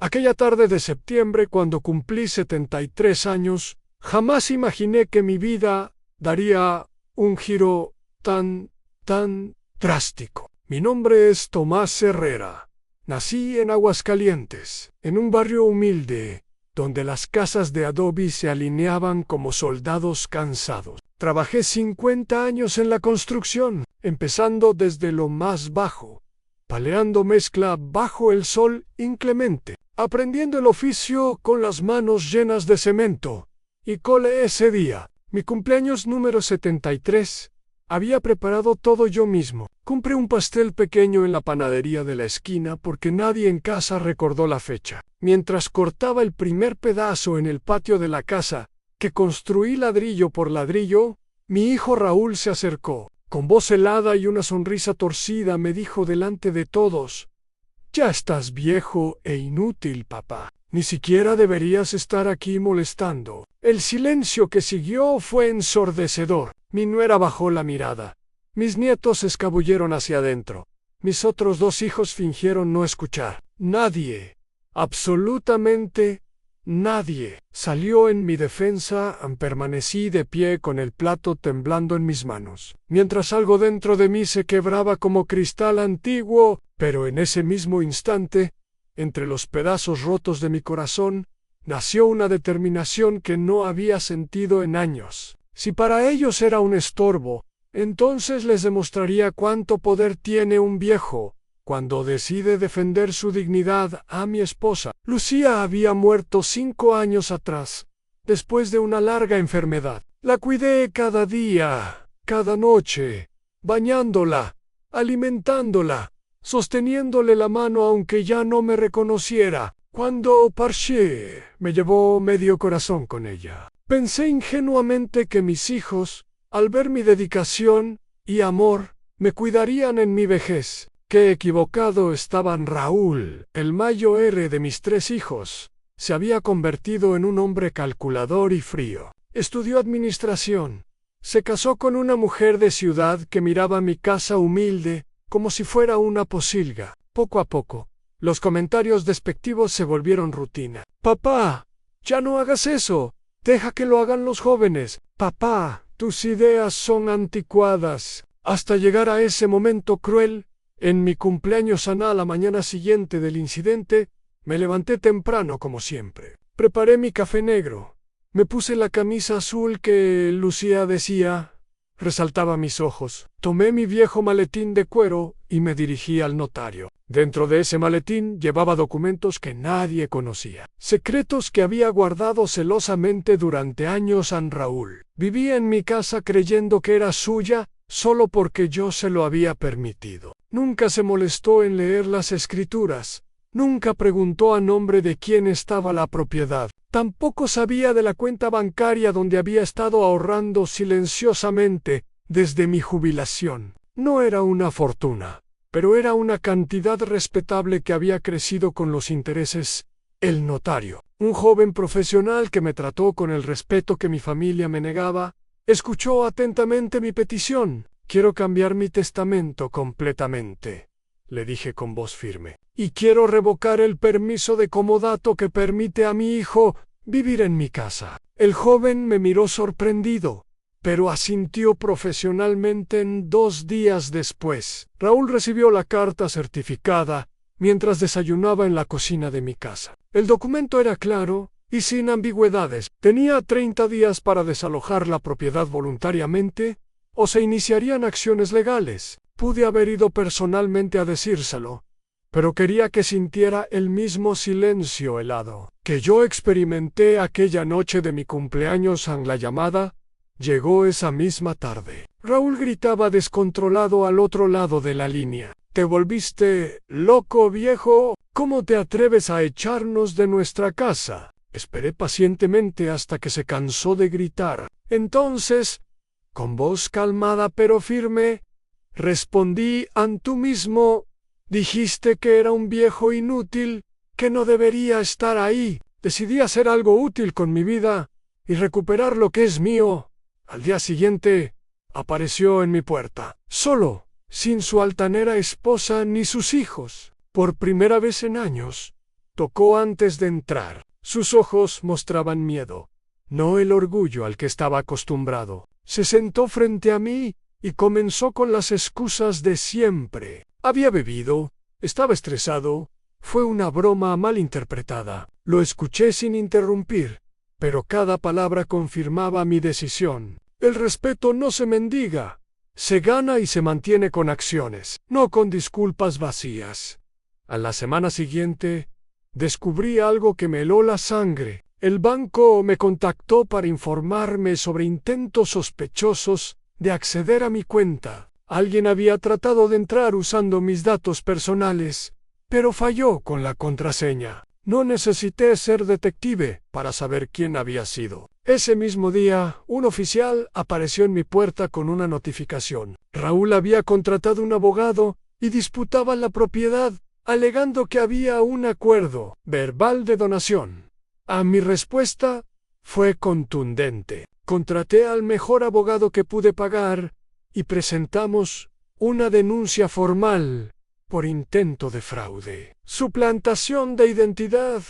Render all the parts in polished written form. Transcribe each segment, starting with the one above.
Aquella tarde de septiembre, cuando cumplí 73 años, jamás imaginé que mi vida daría un giro tan drástico. Mi nombre es Tomás Herrera. Nací en Aguascalientes, en un barrio humilde, donde las casas de adobe se alineaban como soldados cansados. Trabajé 50 años en la construcción, empezando desde lo más bajo, paleando mezcla bajo el sol inclemente, aprendiendo el oficio con las manos llenas de cemento. Y cole ese día, mi cumpleaños número 73, había preparado todo yo mismo. Compré un pastel pequeño en la panadería de la esquina porque nadie en casa recordó la fecha. Mientras cortaba el primer pedazo en el patio de la casa, que construí ladrillo por ladrillo, mi hijo Raúl se acercó. Con voz helada y una sonrisa torcida me dijo delante de todos: «Ya estás viejo e inútil, papá. Ni siquiera deberías estar aquí molestando». El silencio que siguió fue ensordecedor. Mi nuera bajó la mirada. Mis nietos se escabulleron hacia adentro. Mis otros dos hijos fingieron no escuchar. Nadie, absolutamente nadie, salió en mi defensa. Permanecí de pie con el plato temblando en mis manos, mientras algo dentro de mí se quebraba como cristal antiguo, pero en ese mismo instante, entre los pedazos rotos de mi corazón, nació una determinación que no había sentido en años. Si para ellos era un estorbo, entonces les demostraría cuánto poder tiene un viejo cuando decide defender su dignidad. A mi esposa, Lucía, había muerto 5 años atrás, después de una larga enfermedad. La cuidé cada día, cada noche, bañándola, alimentándola, sosteniéndole la mano aunque ya no me reconociera. Cuando parché, me llevó medio corazón con ella. Pensé ingenuamente que mis hijos, al ver mi dedicación y amor, me cuidarían en mi vejez. Qué equivocado estaban. Raúl, el mayor de mis 3 hijos, se había convertido en un hombre calculador y frío. Estudió administración. Se casó con una mujer de ciudad que miraba mi casa humilde como si fuera una posilga. Poco a poco, los comentarios despectivos se volvieron rutina. «Papá, ya no hagas eso. Deja que lo hagan los jóvenes. Papá, tus ideas son anticuadas». Hasta llegar a ese momento cruel, en mi cumpleaños a la mañana siguiente del incidente, me levanté temprano como siempre. Preparé mi café negro. Me puse la camisa azul que Lucía decía resaltaba mis ojos. Tomé mi viejo maletín de cuero y me dirigí al notario. Dentro de ese maletín llevaba documentos que nadie conocía, secretos que había guardado celosamente durante años. San Raúl vivía en mi casa creyendo que era suya solo porque yo se lo había permitido. Nunca se molestó en leer las escrituras, nunca preguntó a nombre de quién estaba la propiedad. Tampoco sabía de la cuenta bancaria donde había estado ahorrando silenciosamente desde mi jubilación. No era una fortuna, pero era una cantidad respetable que había crecido con los intereses. El notario, un joven profesional que me trató con el respeto que mi familia me negaba, escuchó atentamente mi petición. «Quiero cambiar mi testamento completamente», le dije con voz firme, «y quiero revocar el permiso de comodato que permite a mi hijo vivir en mi casa». El joven me miró sorprendido, pero asintió profesionalmente. 2 días después, Raúl recibió la carta certificada mientras desayunaba en la cocina de mi casa. El documento era claro y sin ambigüedades. Tenía 30 días para desalojar la propiedad voluntariamente o se iniciarían acciones legales. Pude haber ido personalmente a decírselo, pero quería que sintiera el mismo silencio helado que yo experimenté aquella noche de mi cumpleaños. La llamada llegó esa misma tarde. Raúl gritaba descontrolado al otro lado de la línea: «¿Te volviste loco, viejo? ¿Cómo te atreves a echarnos de nuestra casa?». Esperé pacientemente hasta que se cansó de gritar. Entonces, con voz calmada pero firme, respondí: «Tú mismo dijiste que era un viejo inútil, que no debería estar ahí. Decidí hacer algo útil con mi vida y recuperar lo que es mío». Al día siguiente, apareció en mi puerta, solo, sin su altanera esposa ni sus hijos. Por primera vez en años, tocó antes de entrar. Sus ojos mostraban miedo, no el orgullo al que estaba acostumbrado. Se sentó frente a mí y comenzó con las excusas de siempre. Había bebido, estaba estresado, fue una broma mal interpretada. Lo escuché sin interrumpir, pero cada palabra confirmaba mi decisión. El respeto no se mendiga, se gana y se mantiene con acciones, no con disculpas vacías. A la semana siguiente, descubrí algo que me heló la sangre. El banco me contactó para informarme sobre intentos sospechosos de acceder a mi cuenta. Alguien había tratado de entrar usando mis datos personales, pero falló con la contraseña. No necesité ser detective para saber quién había sido. Ese mismo día, un oficial apareció en mi puerta con una notificación. Raúl había contratado un abogado y disputaba la propiedad, alegando que había un acuerdo verbal de donación. A mi respuesta fue contundente. Contraté al mejor abogado que pude pagar y presentamos una denuncia formal por intento de fraude, suplantación de identidad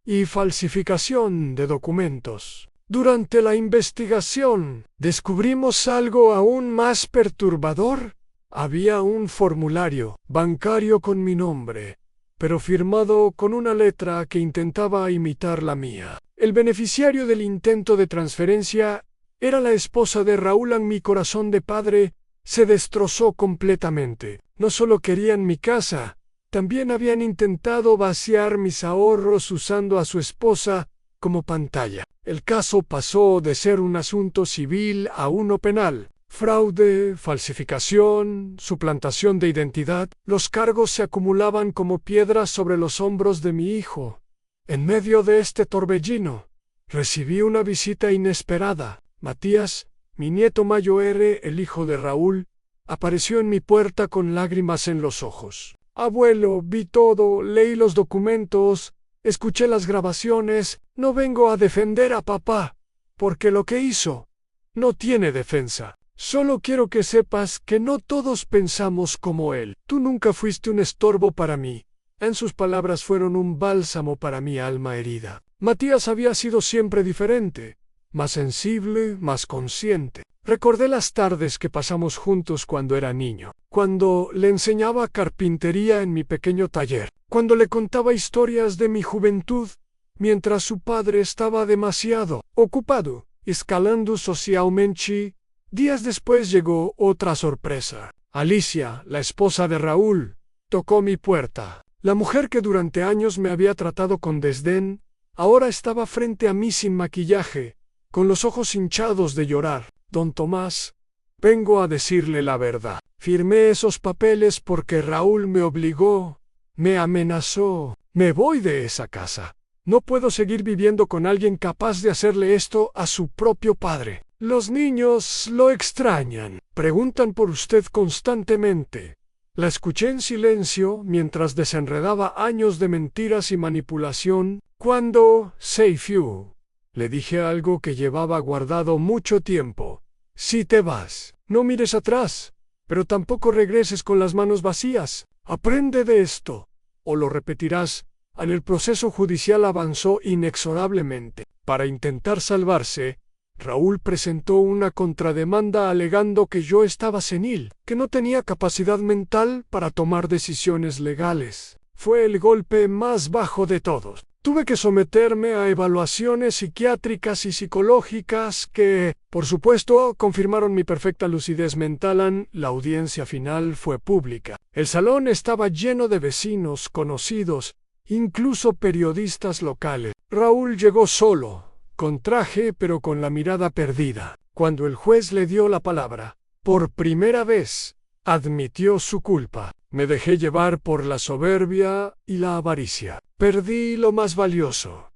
y falsificación de documentos. Durante la investigación, descubrimos algo aún más perturbador. Había un formulario bancario con mi nombre, pero firmado con una letra que intentaba imitar la mía. El beneficiario del intento de transferencia era la esposa de Raúl. Mi corazón de padre se destrozó completamente. No solo querían mi casa, también habían intentado vaciar mis ahorros usando a su esposa como pantalla. El caso pasó de ser un asunto civil a uno penal. Fraude, falsificación, suplantación de identidad. Los cargos se acumulaban como piedras sobre los hombros de mi hijo. En medio de este torbellino, recibí una visita inesperada. Matías, mi nieto mayor, el hijo de Raúl, apareció en mi puerta con lágrimas en los ojos. Abuelo, vi todo, leí los documentos, escuché las grabaciones. No vengo a defender a papá, porque lo que hizo no tiene defensa. Solo quiero que sepas que no todos pensamos como él. Tú nunca fuiste un estorbo para mí. En sus palabras fueron un bálsamo para mi alma herida. Matías había sido siempre diferente, más sensible, más consciente. Recordé las tardes que pasamos juntos cuando era niño, cuando le enseñaba carpintería en mi pequeño taller, cuando le contaba historias de mi juventud, mientras su padre estaba demasiado ocupado escalando socialmente. Días después llegó otra sorpresa. Alicia, la esposa de Raúl, tocó mi puerta. La mujer que durante años me había tratado con desdén, ahora estaba frente a mí sin maquillaje, con los ojos hinchados de llorar. Don Tomás, vengo a decirle la verdad. Firmé esos papeles porque Raúl me obligó, me amenazó. Me voy de esa casa. No puedo seguir viviendo con alguien capaz de hacerle esto a su propio padre. Los niños lo extrañan. Preguntan por usted constantemente. La escuché en silencio mientras desenredaba años de mentiras y manipulación. Cuando, Seifiu, le dije algo que llevaba guardado mucho tiempo. Si te vas, no mires atrás, pero tampoco regreses con las manos vacías. Aprende de esto, o lo repetirás. El proceso judicial avanzó inexorablemente. Para intentar salvarse, Raúl presentó una contrademanda alegando que yo estaba senil, que no tenía capacidad mental para tomar decisiones legales. Fue el golpe más bajo de todos. Tuve que someterme a evaluaciones psiquiátricas y psicológicas que, por supuesto, confirmaron mi perfecta lucidez mental. La audiencia final fue pública. El salón estaba lleno de vecinos, conocidos, incluso periodistas locales. Raúl llegó solo, con traje pero con la mirada perdida. Cuando el juez le dio la palabra, por primera vez, admitió su culpa. Me dejé llevar por la soberbia y la avaricia. Perdí lo más valioso,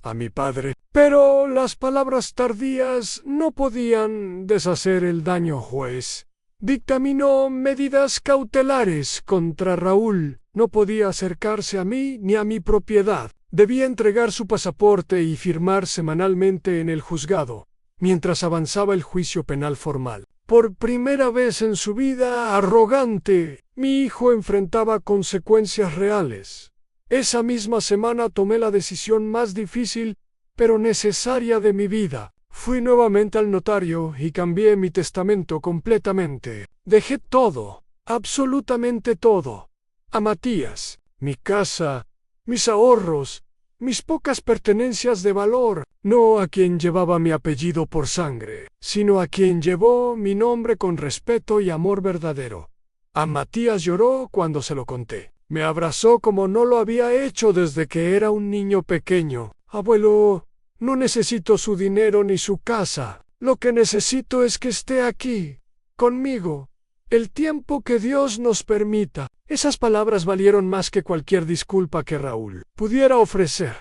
a mi padre. Pero las palabras tardías no podían deshacer el daño. Juez dictaminó medidas cautelares contra Raúl. No podía acercarse a mí ni a mi propiedad. Debía entregar su pasaporte y firmar semanalmente en el juzgado, mientras avanzaba el juicio penal formal. Por primera vez en su vida arrogante, mi hijo enfrentaba consecuencias reales. Esa misma semana tomé la decisión más difícil, pero necesaria de mi vida. Fui nuevamente al notario y cambié mi testamento completamente. Dejé todo, absolutamente todo, a Matías, mi casa, mis ahorros, mis pocas pertenencias de valor, no a quien llevaba mi apellido por sangre, sino a quien llevó mi nombre con respeto y amor verdadero. A Matías lloró cuando se lo conté. Me abrazó como no lo había hecho desde que era un niño pequeño. Abuelo, no necesito su dinero ni su casa. Lo que necesito es que esté aquí, conmigo, el tiempo que Dios nos permita. Esas palabras valieron más que cualquier disculpa que Raúl pudiera ofrecer.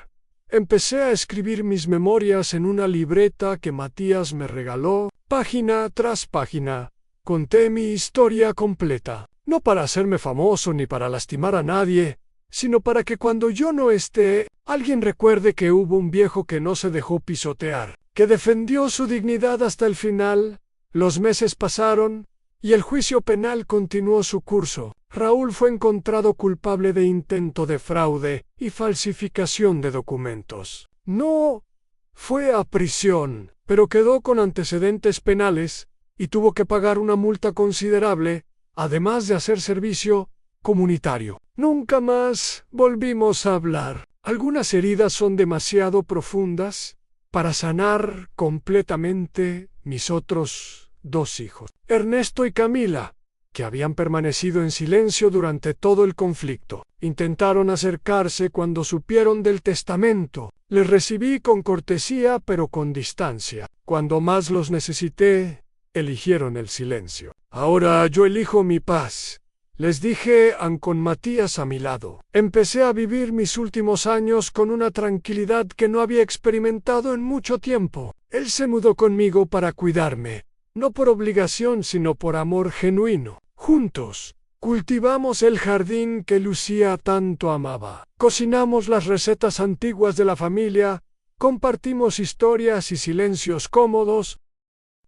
Empecé a escribir mis memorias en una libreta que Matías me regaló, página tras página. Conté mi historia completa, no para hacerme famoso ni para lastimar a nadie, sino para que cuando yo no esté, alguien recuerde que hubo un viejo que no se dejó pisotear, que defendió su dignidad hasta el final. Los meses pasaron, y el juicio penal continuó su curso. Raúl fue encontrado culpable de intento de fraude y falsificación de documentos. No fue a prisión, pero quedó con antecedentes penales y tuvo que pagar una multa considerable, además de hacer servicio comunitario. Nunca más volvimos a hablar. Algunas heridas son demasiado profundas para sanar completamente mis otros 2 hijos, Ernesto y Camila, que habían permanecido en silencio durante todo el conflicto. Intentaron acercarse cuando supieron del testamento. Les recibí con cortesía pero con distancia. Cuando más los necesité, eligieron el silencio. Ahora yo elijo mi paz, les dije con Matías a mi lado. Empecé a vivir mis últimos años con una tranquilidad que no había experimentado en mucho tiempo. Él se mudó conmigo para cuidarme, no por obligación sino por amor genuino. Juntos, cultivamos el jardín que Lucía tanto amaba. Cocinamos las recetas antiguas de la familia, compartimos historias y silencios cómodos.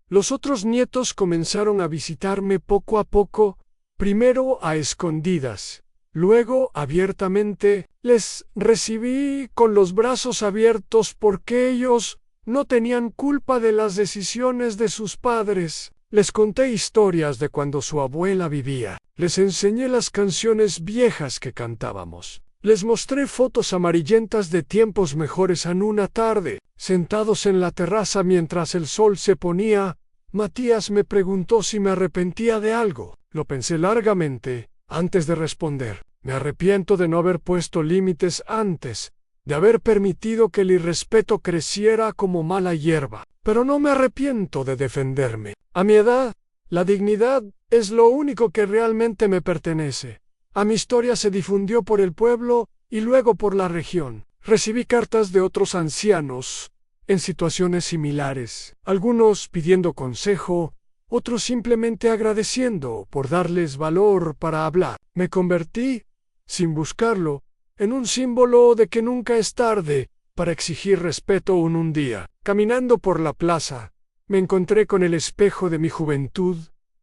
Los otros nietos comenzaron a visitarme poco a poco, primero a escondidas, luego abiertamente. Les recibí con los brazos abiertos porque ellos no tenían culpa de las decisiones de sus padres. Les conté historias de cuando su abuela vivía. Les enseñé las canciones viejas que cantábamos. Les mostré fotos amarillentas de tiempos mejores en una tarde. Sentados en la terraza mientras el sol se ponía, Matías me preguntó si me arrepentía de algo. Lo pensé largamente antes de responder. Me arrepiento de no haber puesto límites antes, de haber permitido que el irrespeto creciera como mala hierba. Pero no me arrepiento de defenderme. A mi edad, la dignidad es lo único que realmente me pertenece. A mi historia se difundió por el pueblo y luego por la región. Recibí cartas de otros ancianos en situaciones similares, algunos pidiendo consejo, otros simplemente agradeciendo por darles valor para hablar. Me convertí, sin buscarlo, en un símbolo de que nunca es tarde para exigir respeto un día. Caminando por la plaza, me encontré con el espejo de mi juventud,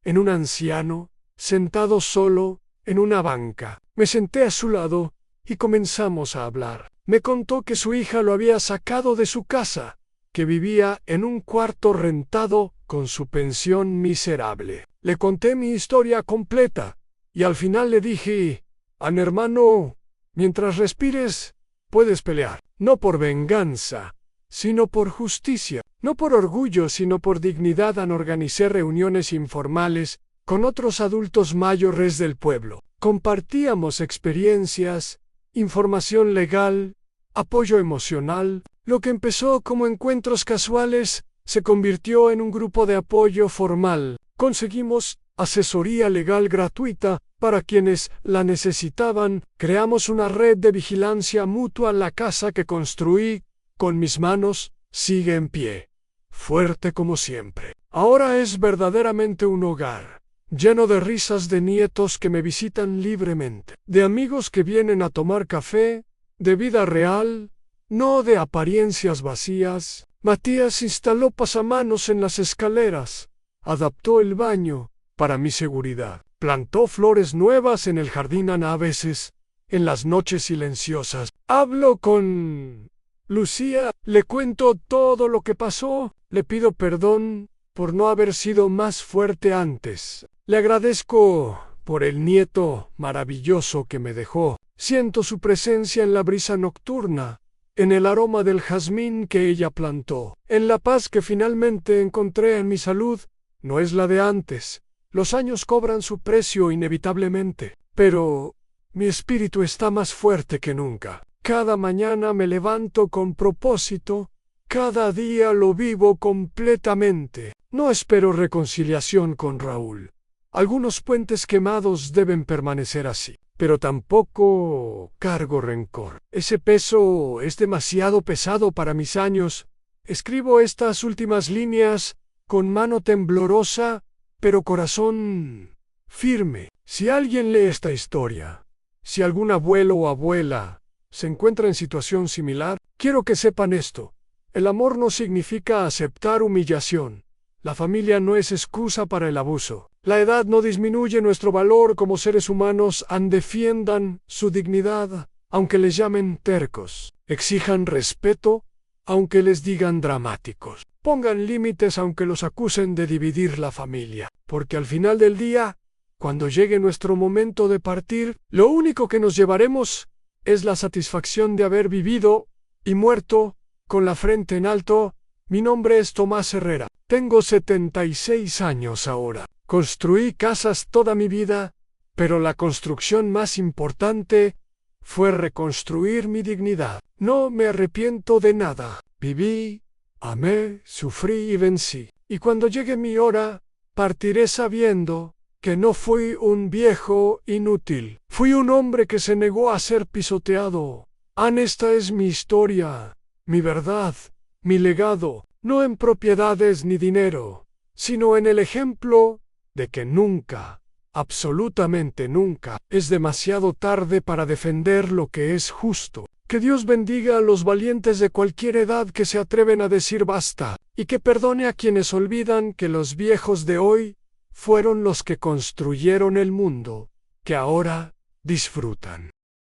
en un anciano, sentado solo en una banca. Me senté a su lado y comenzamos a hablar. Me contó que su hija lo había sacado de su casa, que vivía en un cuarto rentado con su pensión miserable. Le conté mi historia completa y al final le dije: hermano, mientras respires, puedes pelear, no por venganza, sino por justicia, no por orgullo, sino por dignidad. Organicé reuniones informales con otros adultos mayores del pueblo. Compartíamos experiencias, información legal, apoyo emocional. Lo que empezó como encuentros casuales se convirtió en un grupo de apoyo formal. Conseguimos asesoría legal gratuita para quienes la necesitaban. Creamos una red de vigilancia mutua. La casa que construí con mis manos sigue en pie, fuerte como siempre. Ahora es verdaderamente un hogar, lleno de risas de nietos que me visitan libremente, de amigos que vienen a tomar café, de vida real, no de apariencias vacías. Matías instaló pasamanos en las escaleras, adaptó el baño para mi seguridad, plantó flores nuevas en el jardín. A veces En las noches silenciosas, hablo con Lucía, le cuento todo lo que pasó, le pido perdón por no haber sido más fuerte antes. Le agradezco por el nieto maravilloso que me dejó. Siento su presencia en la brisa nocturna, en el aroma del jazmín que ella plantó, en la paz que finalmente encontré en mi salud. No es la de antes. Los años cobran su precio inevitablemente, pero mi espíritu está más fuerte que nunca. Cada mañana me levanto con propósito, cada día lo vivo completamente. No espero reconciliación con Raúl. Algunos puentes quemados deben permanecer así, pero tampoco cargo rencor. Ese peso es demasiado pesado para mis años. Escribo estas últimas líneas con mano temblorosa, pero corazón firme. Si alguien lee esta historia, si algún abuelo o abuela se encuentra en situación similar, quiero que sepan esto. El amor no significa aceptar humillación. La familia no es excusa para el abuso. La edad no disminuye nuestro valor como seres humanos. Defiendan su dignidad, aunque les llamen tercos. Exijan respeto, aunque les digan dramáticos. Pongan límites aunque los acusen de dividir la familia. Porque al final del día, cuando llegue nuestro momento de partir, lo único que nos llevaremos es la satisfacción de haber vivido y muerto con la frente en alto. Mi nombre es Tomás Herrera. Tengo 76 años ahora. Construí casas toda mi vida, pero la construcción más importante fue reconstruir mi dignidad. No me arrepiento de nada. Viví, amé, sufrí y vencí. Y cuando llegue mi hora, partiré sabiendo que no fui un viejo inútil. Fui un hombre que se negó a ser pisoteado. Esta es mi historia, mi verdad, mi legado, no en propiedades ni dinero, sino en el ejemplo de que nunca, absolutamente nunca, es demasiado tarde para defender lo que es justo. Que Dios bendiga a los valientes de cualquier edad que se atreven a decir basta, y que perdone a quienes olvidan que los viejos de hoy fueron los que construyeron el mundo que ahora disfrutan.